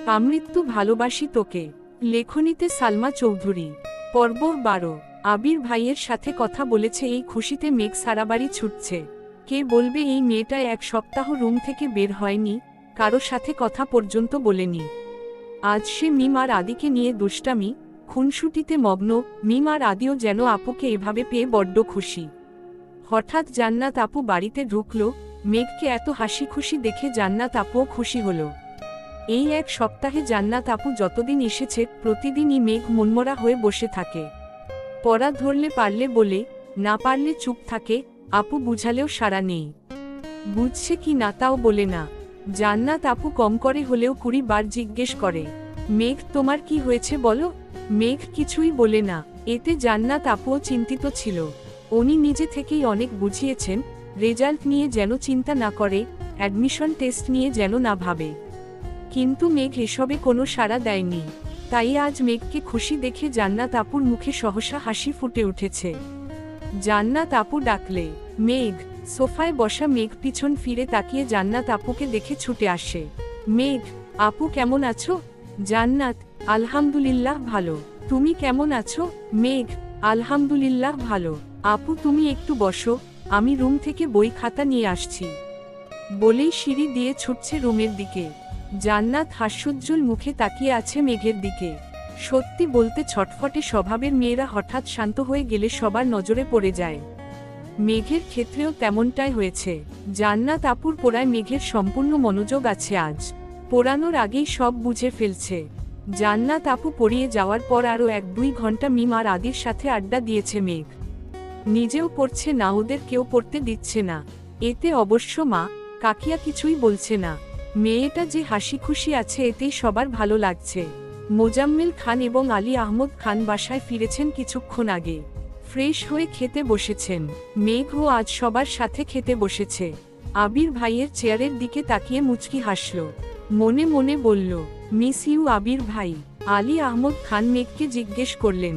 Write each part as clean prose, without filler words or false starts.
আমৃত্যু ভালোবাসি তোকে। লেখনীতে সালমা চৌধুরী। পর্ব 12। আবির ভাইয়ের সাথে কথা বলেছে এই খুশিতে মেঘ সারা বাড়ি ছুটছে। কে বলবে এই মেয়েটা এক সপ্তাহ রুম থেকে বের হয়নি, কারো সাথে কথা পর্যন্ত বলেনি। আজ সে মিম আর আদিকে নিয়ে দুষ্টামি খুনসুটিতে মগ্ন। মিম আর আদিও যেন আপুকে এভাবে পেয়ে বড্ড খুশি। হঠাৎ জান্নাত আপু বাড়িতে ঢুকল। মেঘকে এত হাসি খুশি দেখে জান্নাত আপুও খুশি হলো। এই এক সপ্তাহে জান্নাত আপু যতদিন এসেছে প্রতিদিনই মেঘ মনমরা হয়ে বসে থাকে। পড়া ধরলে পারলে বলে, না পারলে চুপ থাকে। আপু বুঝালেও সাড়া নেই। বুঝছে কি না তাও বলে না। জান্নাত আপু কম করে হলেও 20 বার জিজ্ঞেস করে, মেঘ তোমার কি হয়েছে বলো। মেঘ কিছুই বলে না। এতে জান্নাত আপুও চিন্তিত ছিল। উনি নিজে থেকেই অনেক বুঝিয়েছেন, রেজাল্ট নিয়ে যেন চিন্তা না করে, অ্যাডমিশন টেস্ট নিয়ে যেন না ভাবে। কিন্তু মেঘ এসবে কোনো সাড়া দেয়নি। তাই আজ মেঘকে খুশি দেখে জান্নাত আপুর মুখে সহসা হাসি ফুটে উঠেছে। জান্নাত আপু ডাকলে, মেঘ। সোফায় বসা মেঘ পিছন ফিরে তাকিয়ে জান্নাত আপুকে দেখে ছুটে আসে। মেঘ, আপু কেমন আছো? জান্নাত, আলহামদুলিল্লাহ ভালো। তুমি কেমন আছো? মেঘ, আলহামদুলিল্লাহ ভালো। আপু তুমি একটু বসো, আমি রুম থেকে বই খাতা নিয়ে আসছি। বলেই সিঁড়ি দিয়ে ছুটছে রুমের দিকে। জান্নাত হাস্যোজ্জ্বল মুখে তাকিয়ে আছে মেঘের দিকে। সত্যি বলতে ছটফটে স্বভাবের মেয়েরা হঠাৎ শান্ত হয়ে গেলে সবার নজরে পড়ে যায়। মেঘের ক্ষেত্রেও তেমনটাই হয়েছে। জান্নাত আপুর পড়ায় মেঘের সম্পূর্ণ মনোযোগ আছে আজ। পড়ানোর আগেই সব বুঝে ফেলছে। জান্নাত আপু পড়িয়ে যাওয়ার পর আরও 1-2 ঘন্টা মিম আর আদির সাথে আড্ডা দিয়েছে মেঘ। নিজেও পড়ছে না, ওদের কেউ পড়তে দিচ্ছে না। এতে অবশ্য মা কাকিয়া কিছুই বলছে না। মেয়েটা যে হাসি খুশি আছে এতেই সবার ভালো লাগছে। মোজাম্মেল খান এবং আলী আহমদ খান বাসায় ফিরেছেন কিছুক্ষণ আগে। ফ্রেশ হয়ে খেতে বসেছেন। মেঘও আজ সবার সাথে খেতে বসেছে। আবির ভাইয়ের চেয়ারের দিকে তাকিয়ে মুচকি হাসল। মনে মনে বলল, মিস ইউ আবির ভাই। আলী আহমদ খান মেঘকে জিজ্ঞেস করলেন,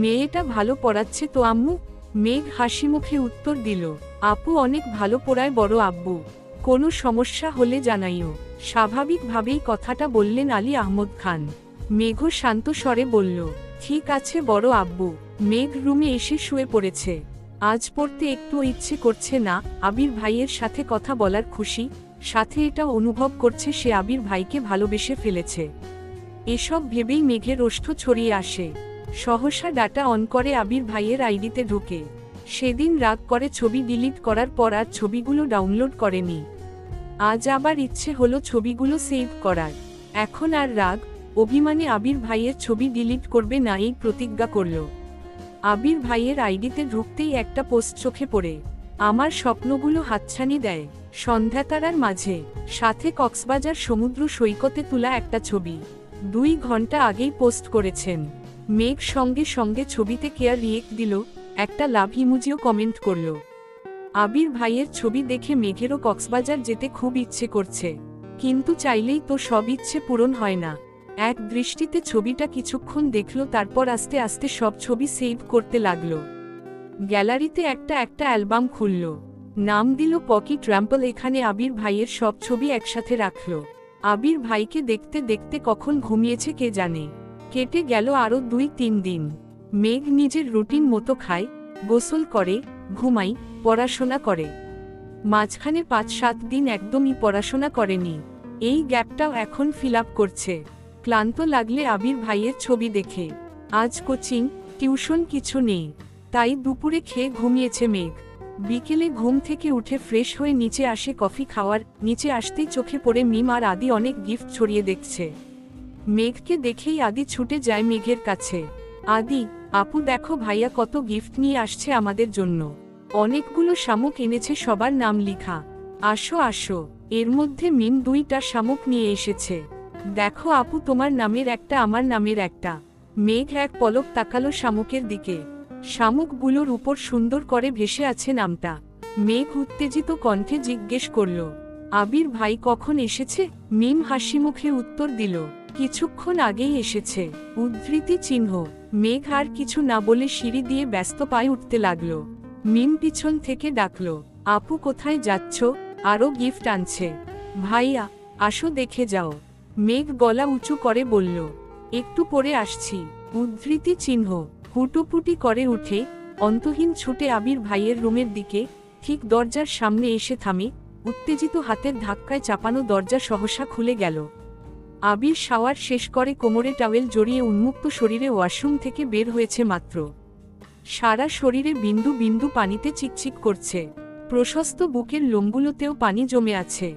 মেয়েটা ভালো পড়াচ্ছে তো আম্মু? মেঘ হাসি মুখে উত্তর দিল, আপু অনেক ভালো পড়ায় বড় আব্বু। কোনো সমস্যা হলে জানাইও। স্বাভাবিকভাবেই কথাটা বললেন আলী আহমদ খান। মেঘও শান্ত স্বরে বলল, ঠিক আছে বড় আব্বু। মেঘ রুমে এসে শুয়ে পড়েছে। আজ পড়তে একটু ইচ্ছে করছে না। আবির ভাইয়ের সাথে কথা বলার খুশি, সাথে এটা অনুভব করছে সে আবির ভাইকে ভালোবেসে ফেলেছে। এসব ভেবেই মেঘের ওষ্ঠ ছড়িয়ে আসে। সহসা ডাটা অন করে আবির ভাইয়ের আইডিতে ঢুকে। সেদিন রাগ করে ছবি ডিলিট করার পর আর ছবিগুলো ডাউনলোড করেনি। আজ আবার ইচ্ছে হলো ছবিগুলো সেভ করার। এখন আর রাগ অভিমানে আবির ভাইয়ের ছবি ডিলিট করবে না এই প্রতিজ্ঞা করল। আবির ভাইয়ের আইডিতে ঢুকতেই একটা পোস্ট চোখে পড়ে, আমার স্বপ্নগুলো হাতছানি দেয় সন্ধ্যাতারার মাঝে, সাথে কক্সবাজার সমুদ্র সৈকতে তোলা একটা ছবি। 2 ঘন্টা আগেই পোস্ট করেছেন। মেঘ সঙ্গে সঙ্গে ছবিতে কেয়ার রিয়েক্ট দিল, একটা লাভ ইমোজিও কমেন্ট করল। আবির ভাইয়ের ছবি দেখে মেঘেরও কক্সবাজার যেতে খুব ইচ্ছে করছে, কিন্তু চাইলেই তো সব ইচ্ছে পূরণ হয় না। এক দৃষ্টিতে ছবিটা কিছুক্ষণ দেখল, তারপর আস্তে আস্তে সব ছবি সেভ করতে লাগল। গ্যালারিতে একটা অ্যালবাম খুলল, নাম দিল পকি ট্র্যাম্পল। এখানে আবির ভাইয়ের সব ছবি একসাথে রাখল। আবির ভাইকে দেখতে দেখতে কখন ঘুমিয়েছে কে জানে। কেটে গেল আরও 2-3 দিন। মেঘ নিজের রুটিন মতো খায়, গোসল করে, ঘুমায়, পড়াশোনা করে। মাঝখানে 5-7 দিন একদমই পড়াশোনা করেনি। এই গ্যাপটাও এখন ফিল আপ করছে। ক্লান্ত লাগলে আবির ভাইয়ের ছবি দেখে। আজ কোচিং টিউশন কিছু নেই, তাই দুপুরে খেয়ে ঘুমিয়েছে মেঘ। বিকেলে ঘুম থেকে উঠে ফ্রেশ হয়ে নিচে আসে কফি খাওয়ার। নিচে আসতেই চোখে পড়ে মিম আর আদি অনেক গিফট ছড়িয়ে দেখছে। মেঘকে দেখেই আদি ছুটে যায় মেঘের কাছে। আদি, আপু দেখো ভাইয়া কত গিফট নিয়ে আসছে আমাদের জন্য। অনেকগুলো শামুক এনেছে, সবার নাম লিখা। আসো আসো। এর মধ্যে মিম 2টা শামুক নিয়ে এসেছে। দেখো আপু, তোমার নামের একটা, আমার নামের একটা। মেঘ এক পলক তাকালো শামুকের দিকে। শামুকগুলোর উপর সুন্দর করে ভেসে আছে নামটা। মেঘ উত্তেজিত কণ্ঠে জিজ্ঞেস করল, আবির ভাই কখন এসেছে? মিম হাসিমুখে উত্তর দিল, কিছুক্ষণ আগেই এসেছে। উদ্ধৃতি চিহ্ন। মেঘ আর কিছু না বলে সিঁড়ি দিয়ে ব্যস্ত পায়ে উঠতে লাগল। মিম পিছন থেকে ডাকল, আপু কোথায় যাচ্ছ? আরও গিফট আনছে। ভাইয়া আসো দেখে যাও। মেঘ গলা উঁচু করে বলল, একটু পরে আসছি। উদ্ধৃতি চিহ্ন। হুটোপুটি করে উঠে অন্তহীন ছুটে আবির ভাইয়ের রুমের দিকে, ঠিক দরজার সামনে এসে থামে। উত্তেজিত হাতের ধাক্কায় চাপানো দরজা সহসা খুলে গেল। আবির শাওয়ার শেষ করে কোমরে টাওয়েল জড়িয়ে উন্মুক্ত শরীরে ওয়াশরুম থেকে বের হয়েছে মাত্র। সারা শরীরে বিন্দু বিন্দু পানিতে চিকচিক করছে। প্রশস্ত বুকের লোমগুলোতেও পানি জমে আছে।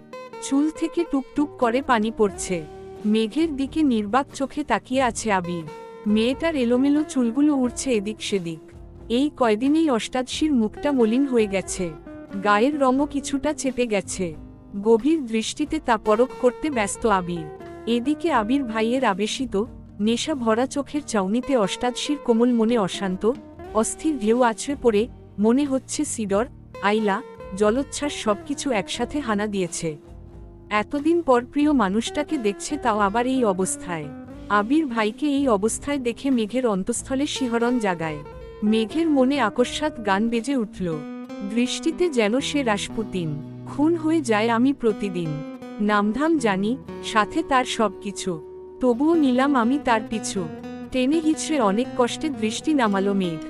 চুল থেকে টুকটুক করে পানি পড়ছে। মেঘের দিকে নির্বাক চোখে তাকিয়ে আছে আবির। মেয়েটার এলোমেলো চুলগুলো উড়ছে এদিক সেদিক। এই কয়দিনেই অষ্টাদশীর মুখটা মলিন হয়ে গেছে। গায়ের রঙও কিছুটা চেপে গেছে। গভীর দৃষ্টিতে তা পরখ করতে ব্যস্ত আবির। এদিকে আবির ভাইয়ের আবেশিত নেশা ভরা চোখের চাউনিতে অষ্টাদশীর কোমল মনে অশান্ত অস্থির ঢেউ আছড়ে পড়ে, মনে হচ্ছে সিডর, আইলা, জলোচ্ছ্বাস সবকিছু একসাথে হানা দিয়েছে। এতদিন পর প্রিয় মানুষটাকে দেখছে, তাও আবার এই অবস্থায়। আবির ভাইকে এই অবস্থায় দেখে মেঘের অন্তঃস্থলে শিহরণ জাগায়। মেঘের মনে আকস্মাৎ গান বেজে উঠল। দৃষ্টিতে যেন সে রাসপুতিন। খুন হয়ে যায় আমি প্রতিদিন। নামধাম জানি, সাথে তার সবকিছু। তবুও নিলাম আমি তার পিছু। টেনে হিচড়ে অনেক কষ্টে দৃষ্টি নামালো মেঘ।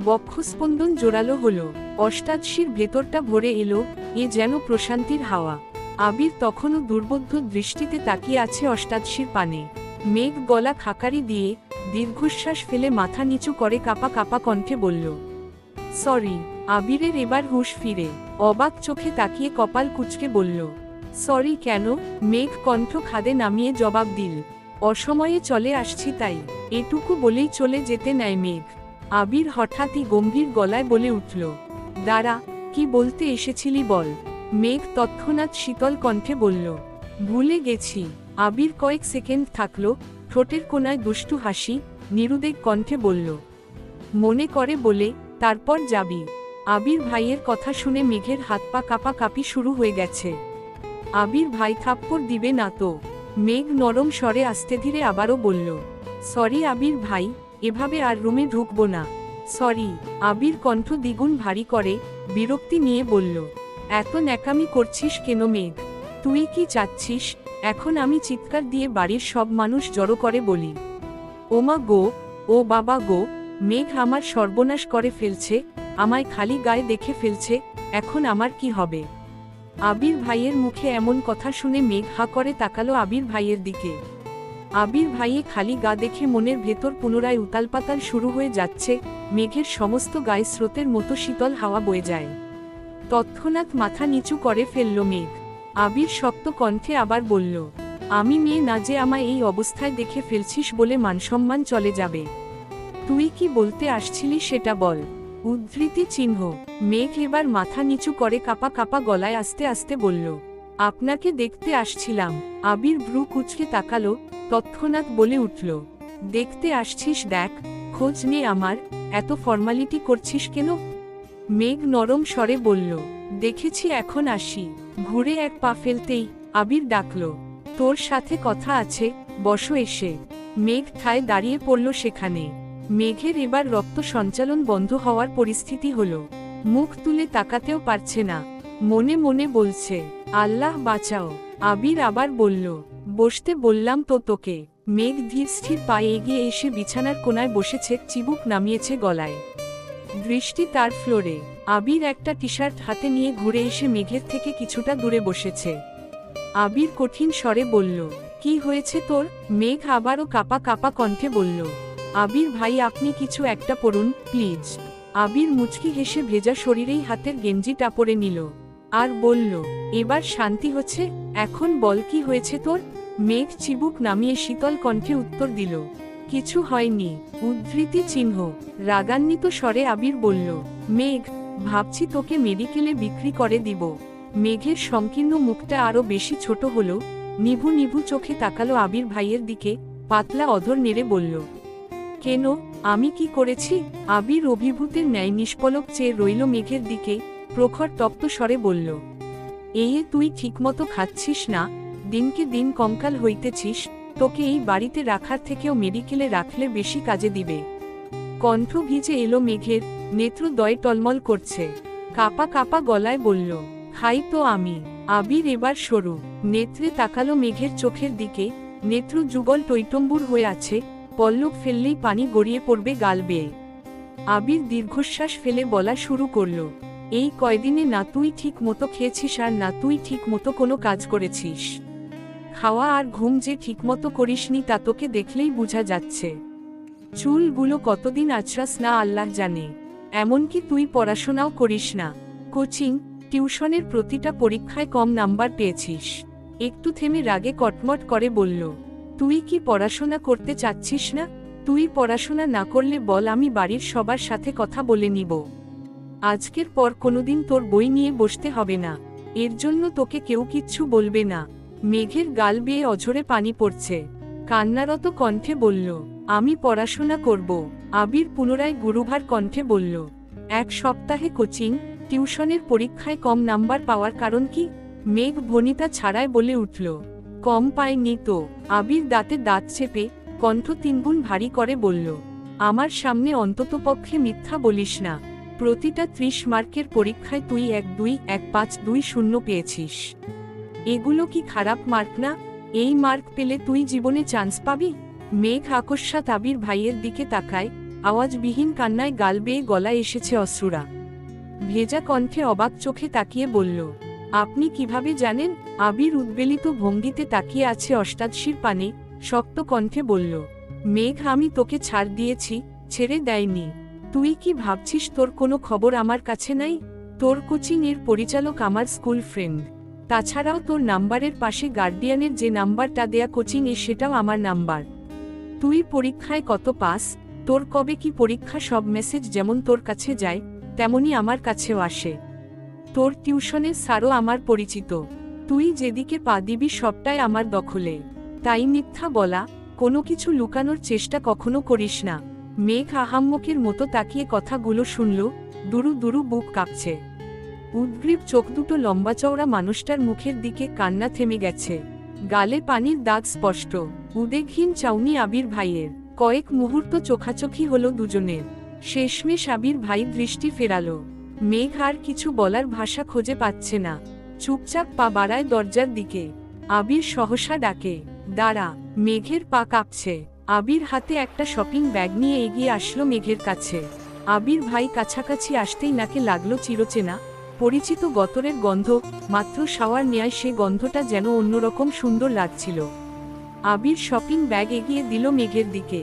বক্ষস্পন্দন জোরালো হলো। অষ্টাদশীর ভেতরটা ভরে এলো, এ যেন প্রশান্তির হাওয়া। আবির তখনও দুর্বোধ্য দৃষ্টিতে তাকিয়ে আছে অষ্টাদশীর পানে। মেঘ গলা খাকারি দিয়ে দীর্ঘশ্বাস ফেলে মাথা নিচু করে কাপা কাপা কণ্ঠে বলল, সরি। আবিরের এবার হুঁশ ফিরে অবাক চোখে তাকিয়ে কপাল কুঁচকে বলল, সরি কেন? মেঘ কণ্ঠ খাদে নামিয়ে জবাব দিল, অসময়ে চলে আসছি তাই। এটুকু বলেই চলে যেতে নেয় মেঘ। আবির হঠাৎই গম্ভীর গলায় বলে উঠল, দাঁড়া, কি বলতে এসেছিলি বল। মেঘ তৎক্ষণাৎ শীতল কণ্ঠে বলল, ভুলে গেছি। আবির কয়েক সেকেন্ড থাকল, ঠোঁটের কোনায় দুষ্টু হাসি, নিরুদ্বেগ কণ্ঠে বলল, মনে করে বলে, তারপর যাবি। আবির ভাইয়ের কথা শুনে মেঘের হাত পা কাঁপা কাঁপি শুরু হয়ে গেছে। আবির ভাই থাপ্পড় দিবে না তো? মেঘ নরম স্বরে আস্তে ধীরে আবারও বলল, সরি আবির ভাই, এভাবে আর রুমে ঢুকবো না। সরি। আবির কণ্ঠ দ্বিগুণ ভারী করে বিরক্তি নিয়ে বলল, এত ন্যাকামি করছিস কেন মেঘ? তুই কি চাচ্ছিস এখন আমি চিৎকার দিয়ে বাড়ির সব মানুষ জড়ো করে বলি, ওমা গো, ও বাবা গো, মেঘ আমার সর্বনাশ করে ফেলছে, আমায় খালি গায়ে দেখে ফেলছে, এখন আমার কি হবে? আবির ভাইয়ের মুখে এমন কথা শুনে মেঘ হা করে তাকালো আবির ভাইয়ের দিকে। আবির ভাইয়ে খালি গা দেখে মনের ভেতর পুনরায় উতালপাতাল শুরু হয়ে যাচ্ছে। মেঘের সমস্ত গায়ে স্রোতের মতো শীতল হাওয়া বয়ে যায়। তৎক্ষণাৎ মাথা নিচু করে ফেলল মেঘ। আবির শক্ত কণ্ঠে আবার বলল, আমি মেয়ে না যে আমায় এই অবস্থায় দেখে ফেলছিস বলে মানসম্মান চলে যাবে? তুই কি বলতে আসছিলি সেটা বল। উদ্ধৃতি চিহ্ন। মেঘ এবার মাথা নিচু করে কাপা কাপা গলায় আস্তে আস্তে বলল, আপনাকে দেখতে আসছিলাম। আবির ভ্রু কুঁচকে তাকালো, তৎক্ষণাৎ বলে উঠল, দেখতে আসছিস দেখ, খোঁজ নে আমার, এত ফর্মালিটি করছিস কেন? মেঘ নরম স্বরে বলল, দেখেছি এখন আসি। ঘুরে এক পা ফেলতেই আবির ডাকল, তোর সাথে কথা আছে, বসো এসে। মেঘ ঠায় দাঁড়িয়ে পড়ল সেখানে। মেঘের এবার রক্ত সঞ্চালন বন্ধ হওয়ার পরিস্থিতি হলো। মুখ তুলে তাকাতেও পারছে না। মনে মনে বলছে, আল্লাহ বাঁচাও। আবির আবার বলল, বসতে বললাম তো তোকে। মেঘ ধীর স্থির পায়ে এগিয়ে এসে বিছানার কোনায় বসেছে, চিবুক নামিয়েছে গলায়। দৃষ্টি তার ফ্লোরে। আবির একটা টি শার্ট হাতে নিয়ে ঘুরে এসে মেঘের থেকে কিছুটা দূরে বসেছে। আবির কঠিন স্বরে বলল, কি হয়েছে তোর? মেঘ আবারও কাপা কাপা কণ্ঠে বলল, আবির ভাই আপনি কিছু একটা পড়ুন প্লিজ। আবির মুচকি হেসে ভেজা শরীরেই হাতের গেঞ্জিটা পরে নিল। আর বলল, এবার শান্তি হচ্ছে? এখন বল কি হয়েছে তোর? মেঘ চিবুক নামিয়ে শীতল কণ্ঠে উত্তর দিল, কিছু হয়নি। উদ্ধৃতি চিহ্ন। রাগান্বিত স্বরে আবির বলল, মেঘ, ভাবছি তোকে মেডিকেলে বিক্রি করে দিব। মেঘের সংকীর্ণ মুখটা আরো বেশি ছোট হলো। নিভু নিভু চোখে তাকালো আবির ভাইয়ের দিকে, পাতলা অধর নেড়ে বলল, কেন, আমি কি করেছি? আবির অভিভূতের ন্যায় নিষ্পলক চেয়ে রইল মেঘের দিকে, প্রখর তপ্ত স্বরে বলল, এই তুই ঠিকমতো খাচ্ছিস না, দিনকে দিন কঙ্কাল হইতেছিস, তোকে এই বাড়িতে রাখার থেকেও মেডিকেলে রাখলে বেশি কাজে দিবে। কণ্ঠ ভিজে এলো মেঘের, নেত্রদ্বয় টলমল করছে। কাপা কাপা গলায় বলল, খাই তো আমি। আবির এবার সরু নেত্রে তাকালো মেঘের চোখের দিকে, নেত্র যুগল টৈটম্বুর হয়ে আছে, পল্লব ফেললেই পানি গড়িয়ে পড়বে গাল বেয়ে। আবির দীর্ঘশ্বাস ফেলে বলা শুরু করল, এই কয়দিনে না তুই ঠিক মতো খেয়েছিস আর না তুই ঠিক মতো কোনো কাজ করেছিস। খাওয়া আর ঘুম যে ঠিকমতো করিসনি তা তোকে দেখলেই বোঝা যাচ্ছে। চুলগুলো কতদিন আছড়াস না আল্লাহ জানে। এমনকি তুই পড়াশোনাও করিস না, কোচিং টিউশনের প্রতিটা পরীক্ষায় কম নাম্বার পেয়েছিস। একটু থেমে রাগে কটমট করে বলল, তুই কি পড়াশোনা করতে চাচ্ছিস না? তুই পড়াশোনা না করলে বল, আমি বাড়ির সবার সাথে কথা বলে নিব। আজকের পর কোনোদিন তোর বই নিয়ে বসতে হবে না, এর জন্য তোকে কেউ কিচ্ছু বলবে না। মেঘের গাল বেয়ে অঝরে পানি পড়ছে, কান্নারত কণ্ঠে বলল, আমি পড়াশোনা করব। আবির পুনরায় গুরুভার কণ্ঠে বলল, এক সপ্তাহে কোচিং টিউশনের পরীক্ষায় কম নাম্বার পাওয়ার কারণ কি? মেঘ ভনিতা ছাড়ায় বলে উঠল, কম পায়নি তো। আবির দাঁতে দাঁত চেপে কণ্ঠ তিনগুণ ভারী করে বলল, আমার সামনে অন্ততপক্ষে মিথ্যা বলিস না। প্রতিটা 30 মার্কের পরীক্ষায় তুই 1-2 1-5-2-0 পেয়েছিস। এগুলো কি খারাপ মার্ক না? এই মার্ক পেলে তুই জীবনে চান্স পাবি? মেঘ আকস্মাৎ আবির ভাইয়ের দিকে তাকায়, আওয়াজবিহীন কান্নায় গাল বেয়ে গলায় এসেছে অশ্রুরা। ভেজা কণ্ঠে অবাক চোখে তাকিয়ে বলল, আপনি কিভাবে জানেন? আবির উদ্বেলিত ভঙ্গিতে তাকিয়ে আছে অষ্টাদশীর পানে, শক্ত কণ্ঠে বলল, মেঘ আমি তোকে ছাড় দিয়েছি, ছেড়ে দেয়নি। তুই কি ভাবছিস তোর কোনো খবর আমার কাছে নাই? তোর কোচিং এর পরিচালক আমার স্কুল ফ্রেন্ড। তাছাড়াও তোর নাম্বারের পাশে গার্ডিয়ানের যে নাম্বারটা দেয়া কোচিং এ সেটাও আমার নাম্বার। তুই পরীক্ষায় কত পাস, তোর কবে কি পরীক্ষা, সব মেসেজ যেমন তোর কাছে যায় তেমনি আমার কাছেও আসে। তোর টিউশনের স্যারও আমার পরিচিত। তুই যেদিকে পা দিবি সবটাই আমার দখলে। তাই মিথ্যা বলা, কোনো কিছু লুকানোর চেষ্টা কখনো করিস না। মেঘ আহাম্মকের মতো তাকিয়ে কথাগুলো শুনল, দুরু দুরু বুক কাঁপছে। উদ্গ্রীব চোখ দুটো লম্বা চওড়া মানুষটার মুখের দিকে, কান্না থেমে গেছে, গালে পানির দাগ স্পষ্ট। উদ্বেগহীন চাউনি আবির ভাইয়ের। কয়েক মুহূর্ত চোখাচোখি হলো দুজনের। শেষমেশ আবির ভাই দৃষ্টি ফেরালো। মেঘ আর কিছু বলার ভাষা খুঁজে পাচ্ছে না, চুপচাপ পা বাড়ায় দরজার দিকে। আবির সহসা ডাকে, দাঁড়া। মেঘের পা কাঁপছে। আবির হাতে একটা শপিং ব্যাগ নিয়ে এগিয়ে আসলো মেঘের কাছে। আবির ভাই কাছাকাছি আসতেই নাকে লাগলো চিরচেনা পরিচিত গতরের গন্ধ, মাত্র শাওয়ার নেয় সে গন্ধটা যেন অন্যরকম সুন্দর লাগছিল। আবির শপিং ব্যাগ এগিয়ে দিল মেঘের দিকে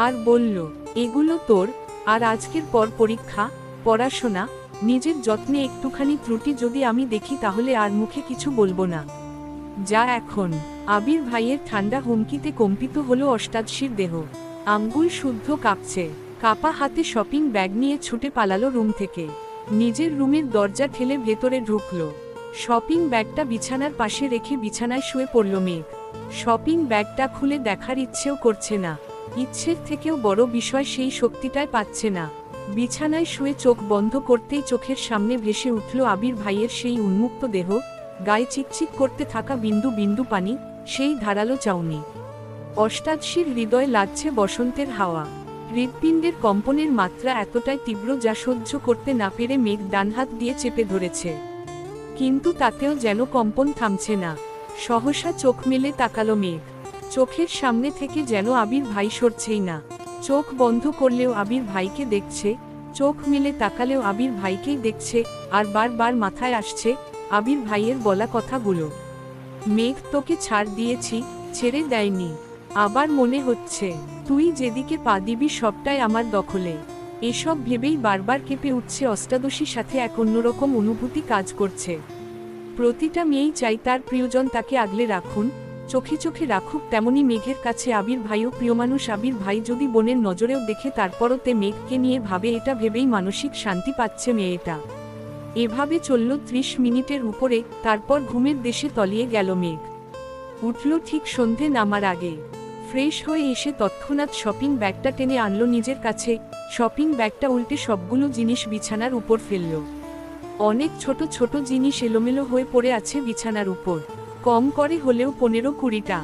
আর বলল, এগুলো তোর। আর আজকের পর পরীক্ষা, পড়াশোনা, নিজের যত্নে একটুখানি ত্রুটি যদি আমি দেখি তাহলে আর মুখে কিছু বলবো না। যা এখন। আবির ভাইয়ের ঠান্ডা হুমকিতে কম্পিত হলো অষ্টাদশীর দেহ। আঙ্গুল শুদ্ধ কাঁপছে। কাপা হাতে শপিং ব্যাগ নিয়ে ছুটে পালালো রুম থেকে। নিজের রুমের দরজা ঠেলে ভেতরে ঢুকল। শপিং ব্যাগটা বিছানার পাশে রেখে বিছানায় শুয়ে পড়ল মেঘ। শপিং ব্যাগটা খুলে দেখার ইচ্ছেও করছে না। ইচ্ছের থেকেও বড় বিষয়, সেই শক্তিটাই পাচ্ছে না। বিছানায় শুয়ে চোখ বন্ধ করতেই চোখের সামনে ভেসে উঠল আবির ভাইয়ের সেই উন্মুক্ত দেহ, গায়ে চিকচিক করতে থাকা বিন্দু বিন্দু পানি, সেই ধারালো চাউনি। অষ্টাদশীর হৃদয় লাগছে বসন্তের হাওয়া। হৃৎপিণ্ডের কম্পনের মাত্রা এতটাই তীব্র যা সহ্য করতে না পেরে মেঘ ডানহাত দিয়ে চেপে ধরেছে। কিন্তু তাতেও যেন কম্পন থামছে না। সহসা চোখ মেলে তাকালো মেঘ। চোখের সামনে থেকে যেন আবির ভাই সরছেই না। চোখ বন্ধ করলেও আবির ভাইকে দেখছে, চোখ মেলে তাকালেও আবির ভাইকেই দেখছে, আর বারবার মাথায় আসছে আবির ভাইয়ের বলা কথাগুলো। মেঘ তোকে ছাড় দিয়েছি, ছেড়ে দেয়নি। আবার মনে হচ্ছে তুই যেদিকে পা দিবি সবটাই আমার দখলে। এসব ভেবেই বারবার কেঁপে উঠছে অষ্টাদশীর সাথে এক অন্যরকম অনুভূতি কাজ করছে। প্রতিটা মেয়েই চাই তার প্রিয়জন তাকে আগলে রাখুন, চোখে চোখে রাখুক। তেমনি মেঘের কাছে আবির ভাইও প্রিয় মানুষ। আবির ভাই যদি বোনের নজরেও দেখে তারপরও তে মেঘকে নিয়ে ভাবে, এটা ভেবেই মানসিক শান্তি পাচ্ছে মেয়েটা। এভাবে চলল 30 মিনিটের উপরে, তারপর ঘুমের দেশে তলিয়ে গেল মেঘ। উঠল ঠিক সন্ধে নামার আগে। ফ্রেশ হয়ে এসে তৎক্ষণাৎ শপিং ব্যাগটা টেনে আনলো নিজের কাছে। শপিং ব্যাগটা উল্টে সবগুলো জিনিস বিছানার উপর ফেলল। অনেক ছোট ছোট জিনিস এলোমেলো হয়ে পড়ে আছে বিছানার উপর, কম করে হলেও 15-20টা।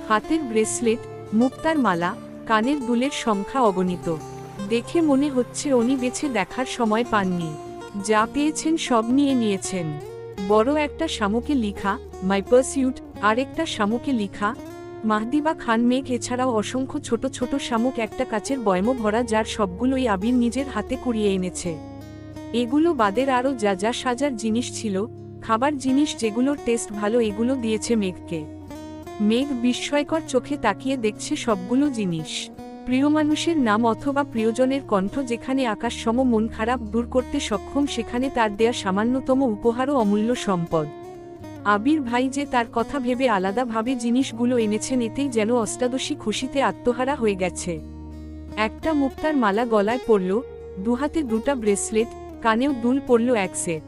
হাতের ব্রেসলেট, মুক্তার মালা, কানের দুলের সংখ্যা অগণিত। দেখে মনে হচ্ছে উনি বেছে দেখার সময় পাননি। যা পেয়েছেন সব নিয়ে নিয়েছেন। বড় একটা শামুকে লিখা মাই পারসিউট, আর একটা শামুকে লিখা মাহদিবা খান মেঘ এছাড়াও অসংখ্য ছোট ছোট শামুক একটা কাচের বয়মও ভরা, যার সবগুলোই আবির নিজের হাতে কুড়িয়ে এনেছে। এগুলো বাদের আরও যা যা সাজার জিনিস ছিল, খাবার জিনিস যেগুলোর টেস্ট ভালো, এগুলো দিয়েছে মেঘকে। মেঘ বিস্ময়কর চোখে তাকিয়ে দেখছে সবগুলো জিনিস। প্রিয় মানুষের নাম অথবা প্রিয়জনের কণ্ঠ যেখানে আকাশসম মন খারাপ দূর করতে সক্ষম, সেখানে তার দেয়া সামান্যতম উপহারও অমূল্য সম্পদ। আবির ভাই যে তার কথা ভেবে আলাদাভাবে জিনিসগুলো এনেছেন, এতেই যেন অষ্টাদশী খুশিতে আত্মহারা হয়ে গেছে। একটা মুক্তার মালা গলায় পরল, দুহাতে দুটা ব্রেসলেট, কানেও দুল পরল এক সেট।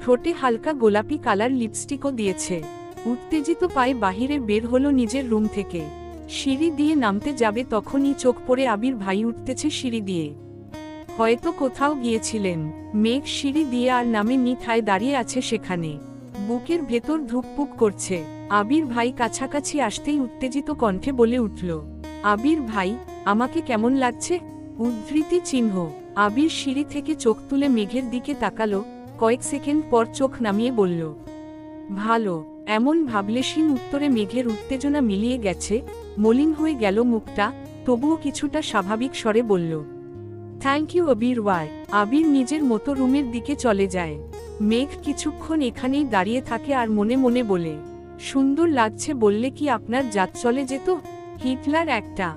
ঠোঁটে হালকা গোলাপি কালার লিপস্টিকও দিয়েছে। উত্তেজিত পায়ে বাহিরে বের হলো নিজের রুম থেকে। সিঁড়ি দিয়ে নামতে যাবে তখনই চোখ পড়ে আবির ভাই উঠতেছে সিঁড়ি দিয়ে। হয়তো কোথাও গিয়েছিলেন। মেঘ সিঁড়ি দিয়ে আর নামে নিথায় দাঁড়িয়ে আছে সেখানে। বুকের ভেতর ধুকপুক করছে। আবির ভাই কাছাকাছি আসতেই উত্তেজিত কণ্ঠে বলে উঠল, আবির ভাই, আমাকে কেমন লাগছে? উদ্ধৃতি চিহ্ন। আবির সিঁড়ি থেকে চোখ তুলে মেঘের দিকে তাকালো, কয়েক সেকেন্ড পর চোখ নামিয়ে বলল, ভালো। এমন ভাবলেশীন উত্তরে মেঘের উত্তেজনা মিলিয়ে গেছে, মলিন হয়ে গেল মুখটা, তবুও কিছুটা স্বাভাবিক স্বরে বলল, থ্যাংক ইউ আবির ভাই। আবির নিজের মতো রুমের দিকে চলে যায়। মেঘ কিছুক্ষণ এখানেই দাঁড়িয়ে থাকে আর মনে মনে বলে, সুন্দর লাগছে বললে কি আপনার জাত চলে যেত? হিটলার একটা।